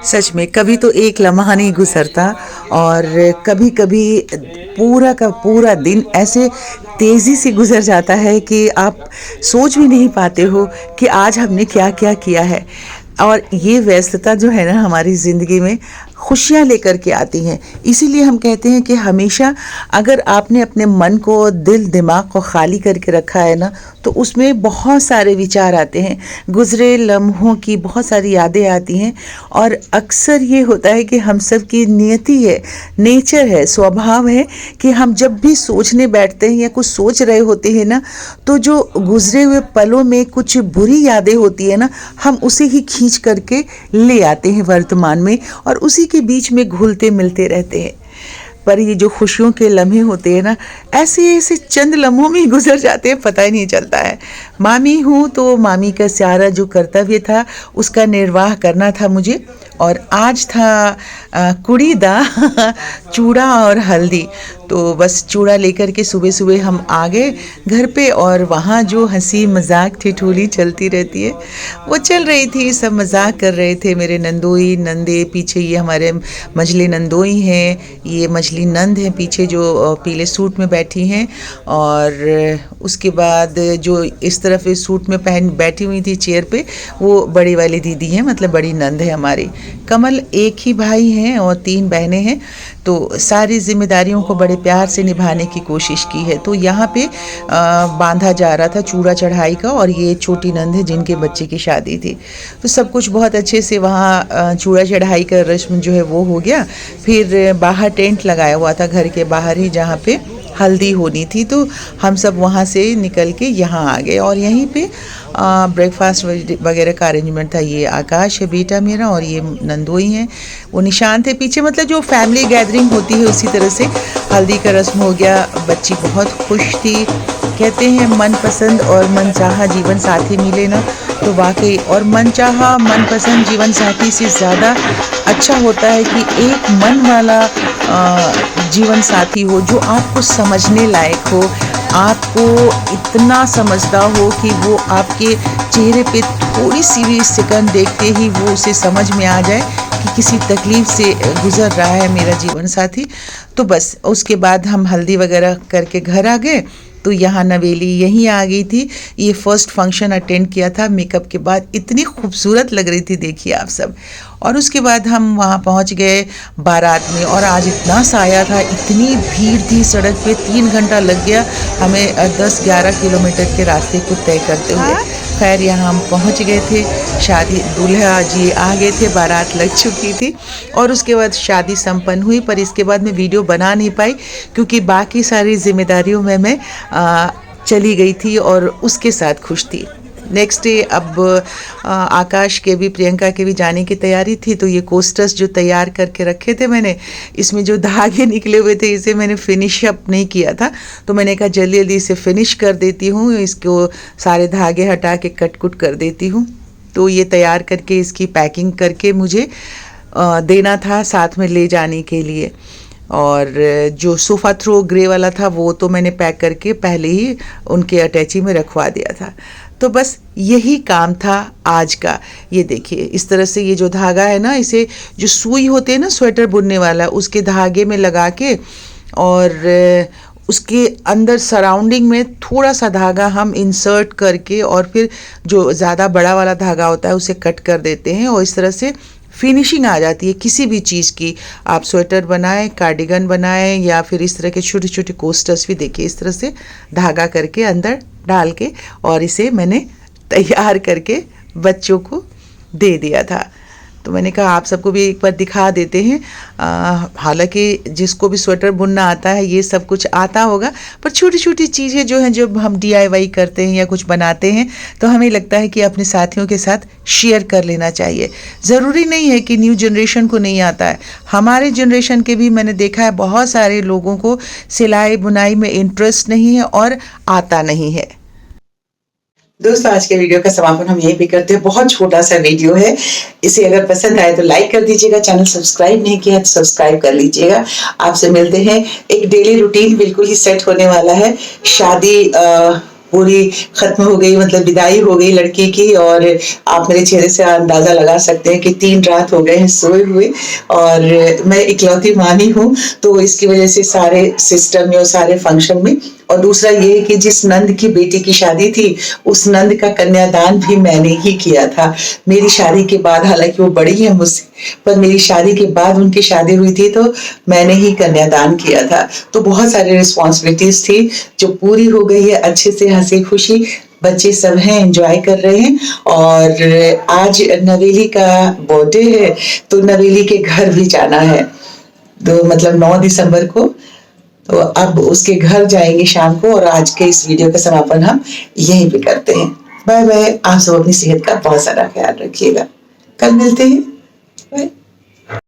सच में कभी तो एक लम्हा नहीं गुजरता और कभी कभी पूरा का पूरा दिन ऐसे तेजी से गुजर जाता है कि आप सोच भी नहीं पाते हो कि आज हमने क्या क्या किया है। और ये व्यस्तता जो है ना हमारी ज़िंदगी में खुशियाँ लेकर के आती हैं। इसीलिए हम कहते हैं कि हमेशा अगर आपने अपने मन को, दिल दिमाग को खाली करके रखा है ना, तो उसमें बहुत सारे विचार आते हैं, गुजरे लम्हों की बहुत सारी यादें आती हैं। और अक्सर ये होता है कि हम सब की नियति है, नेचर है, स्वभाव है कि हम जब भी सोचने बैठते हैं या कुछ सोच रहे होते हैं ना, तो जो गुजरे हुए पलों में कुछ बुरी यादें होती है ना, हम उसे ही खींच करके ले आते हैं वर्तमान में और उसी के बीच में घुलते मिलते रहते हैं। पर ये जो खुशियों के लम्हे होते हैं ना, ऐसे ऐसे चंद लम्हों में ही गुजर जाते हैं, पता ही नहीं चलता है। मामी हूँ तो मामी का सारा जो कर्तव्य था उसका निर्वाह करना था मुझे। और आज था कुड़ी दा चूड़ा और हल्दी। तो बस चूड़ा लेकर के सुबह सुबह हम आ गए घर पे और वहाँ जो हंसी मजाक ठिठोली चलती रहती है वो चल रही थी। सब मजाक कर रहे थे, मेरे नंदोई नंदे, पीछे ये हमारे मझली नंदोई हैं, ये मझली नंद हैं पीछे जो पीले सूट में बैठी हैं। और उसके बाद जो इस तरफ इस सूट में पहन बैठी हुई थी चेयर पे, वो बड़ी वाली दीदी हैं, मतलब बड़ी नंद है हमारी। कमल एक ही भाई हैं और 3 बहनें हैं, तो सारी जिम्मेदारियों को बड़े प्यार से निभाने की कोशिश की है। तो यहाँ पे बांधा जा रहा था चूड़ा चढ़ाई का, और ये छोटी नंद है जिनके बच्चे की शादी थी। तो सब कुछ बहुत अच्छे से वहाँ चूड़ा चढ़ाई का रस्म जो है वो हो गया। फिर बाहर टेंट लगाया हुआ था घर के बाहर ही, जहाँ पे हल्दी होनी थी। तो हम सब वहाँ से निकल के यहाँ आ गए और यहीं पे ब्रेकफास्ट वगैरह का अरेंजमेंट था। ये आकाश है बेटा मेरा और ये नंदोई हैं, वो निशांत है पीछे। मतलब जो फैमिली गैदरिंग होती है उसी तरह से हल्दी का रस्म हो गया। बच्ची बहुत खुश थी। कहते हैं मनपसंद और मनचाहा जीवन साथी मिले ना, तो वाकई और मनचाहा मनपसंद जीवन साथी से ज़्यादा अच्छा होता है कि एक मन वाला जीवन साथी हो जो आपको समझने लायक हो, आपको इतना समझता हो कि वो आपके चेहरे पे थोड़ी सी भी सिकन देखते ही वो उसे समझ में आ जाए कि किसी तकलीफ़ से गुज़र रहा है मेरा जीवन साथी। तो बस उसके बाद हम हल्दी वगैरह करके घर आ गए। तो यहाँ नवेली यहीं आ गई थी। ये फर्स्ट फंक्शन अटेंड किया था मेकअप के बाद, इतनी खूबसूरत लग रही थी, देखिए आप सब। और उसके बाद हम वहाँ पहुँच गए बारात में, और आज इतना साया था, इतनी भीड़ थी सड़क पे, 3 घंटा लग गया हमें 10-11 किलोमीटर के रास्ते को तय करते हुए। खैर यहाँ हम पहुँच गए थे, शादी दूल्हा जी आ गए थे, बारात लग चुकी थी और उसके बाद शादी संपन्न हुई। पर इसके बाद मैं वीडियो बना नहीं पाई क्योंकि बाकी सारी जिम्मेदारियों में मैं चली गई थी और उसके साथ खुश थी। नेक्स्ट डे अब आकाश के भी प्रियंका के भी जाने की तैयारी थी। तो ये कोस्टर्स जो तैयार करके रखे थे मैंने, इसमें जो धागे निकले हुए थे इसे मैंने फिनिश अप नहीं किया था, तो मैंने कहा जल्दी जल्दी इसे फिनिश कर देती हूँ, इसको सारे धागे हटा के कट कुट कर देती हूँ। तो ये तैयार करके इसकी पैकिंग करके मुझे देना था साथ में ले जाने के लिए। और जो सोफ़ा थ्रो ग्रे वाला था वो तो मैंने पैक करके पहले ही उनके अटैची में रखवा दिया था। तो बस यही काम था आज का। ये देखिए इस तरह से ये जो धागा है ना, इसे जो सुई होते हैं ना स्वेटर बुनने वाला, उसके धागे में लगा के और उसके अंदर सराउंडिंग में थोड़ा सा धागा हम इंसर्ट करके और फिर जो ज़्यादा बड़ा वाला धागा होता है उसे कट कर देते हैं और इस तरह से फिनिशिंग आ जाती है किसी भी चीज़ की। आप स्वेटर बनाएं, कार्डिगन बनाएं या फिर इस तरह के छोटे छोटे कोस्टर्स भी, देखिए इस तरह से धागा करके अंदर डाल के और इसे मैंने तैयार करके बच्चों को दे दिया था। तो मैंने कहा आप सबको भी एक बार दिखा देते हैं। हालांकि जिसको भी स्वेटर बुनना आता है ये सब कुछ आता होगा, पर छोटी छोटी चीज़ें जो हैं जब हम DIY करते हैं या कुछ बनाते हैं तो हमें लगता है कि अपने साथियों के साथ शेयर कर लेना चाहिए। ज़रूरी नहीं है कि न्यू जनरेशन को नहीं आता है, हमारे जनरेशन के भी मैंने देखा है बहुत सारे लोगों को सिलाई बुनाई में इंटरेस्ट नहीं है और आता नहीं है। दोस्तों आज के वीडियो का समापन हम यहीं पे करते हैं। बहुत छोटा सा वीडियो है, इसे अगर पसंद आए तो लाइक कर दीजिएगा, चैनल सब्सक्राइब नहीं किया तो सब्सक्राइब कर लीजिएगा। आपसे मिलते हैं, एक डेली रूटीन बिल्कुल ही सेट होने वाला है। शादी पूरी खत्म हो गई, मतलब विदाई हो गई लड़की की। और आप मेरे चेहरे से अंदाजा लगा सकते हैं कि 3 रात हो गए हैं सोए हुए, और मैं इकलौती माँ ही हूँ, तो इसकी वजह से सारे सिस्टम में और सारे फंक्शन में। और दूसरा ये कि जिस नंद की बेटी की शादी थी, उस नंद का कन्यादान भी मैंने ही किया था मेरी शादी के बाद। हालांकि वो बड़ी है मुझसे, पर मेरी शादी के बाद उनकी शादी हुई थी, तो मैंने ही कन्यादान किया था। तो बहुत सारी रिस्पॉन्सिबिलिटीज थी जो पूरी हो गई है अच्छे से, हंसी खुशी। बच्चे सब हैं, एंजॉय कर रहे हैं। और आज नवेली का बर्थडे है, तो नवेली के घर भी जाना है, तो मतलब 9 दिसंबर को। तो अब उसके घर जाएंगे शाम को, और आज के इस वीडियो का समापन हम यहीं पे करते हैं। Bye bye. आप सब अपनी सेहत का बहुत सारा ख्याल रखिएगा। कल मिलते हैं।